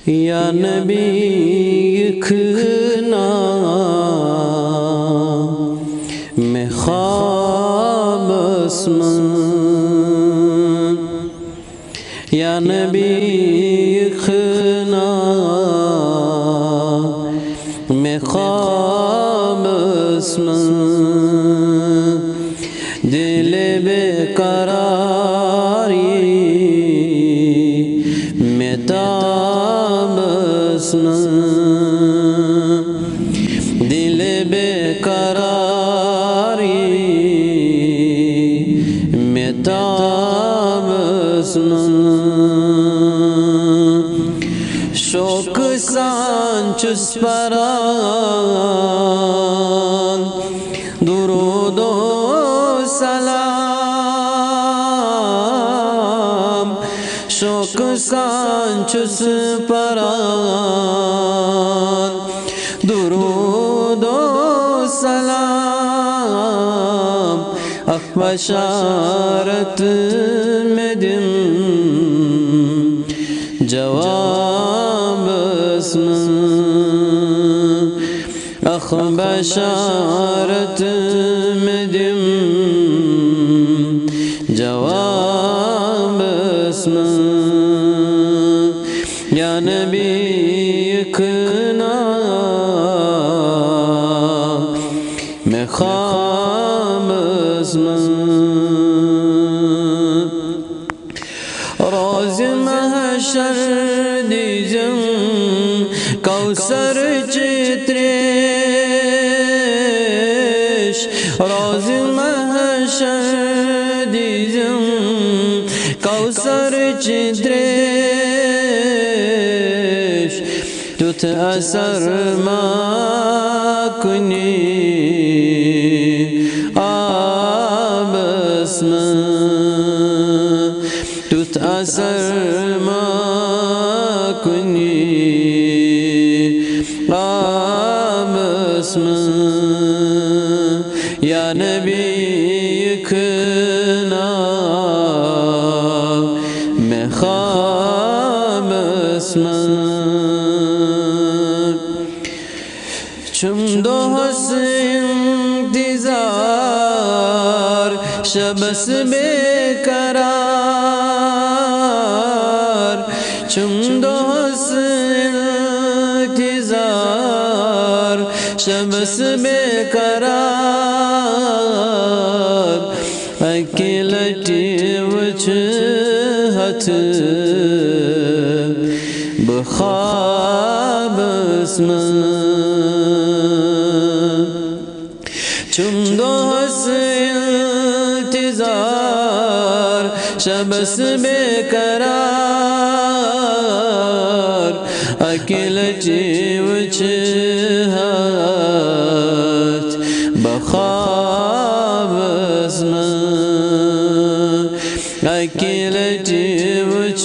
या नबी इखना में ख्वाब आसमान, या नबी इखना में ख्वाब आसमान, दिल बेकरारी में ताब आसमान, दिल बेकरारी में ताब आसमान, शोक सांचुस परान दुरूद सलाम, शोक सांचुस परान दुरूद सलाम, अख बशारत में दिन जवाब आसमान, अख बशारत में दिन जवाब आसमान, या नबी इखना में ख्वाब आसमान, रोज़ महशर दीजम कौसर चित्रेश, रोज़ महशर दीजम कौसर चित्रेश, तुत असर माकुनी आब आसमान, तुत असर माकुनी आब आसमान, या नबी इखना में ख्वाब आसमान, चुम दो इंतजार शबस बेकरार, चुम दो इंतजार शबस बेकरार, अकेलटी वच हथ बख्वाब आसमान, चुम दो इंतजार शबस बेकरार, अकेलटी वच हथ बख्वाब आसमान, अकेलटी वच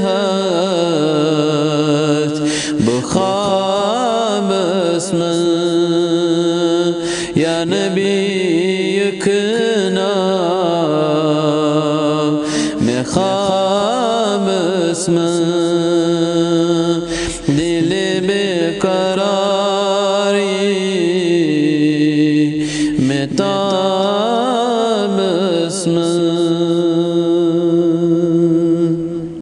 हथ बख्वाब आसमान, या नबी इखना में ख्वाब आसमान।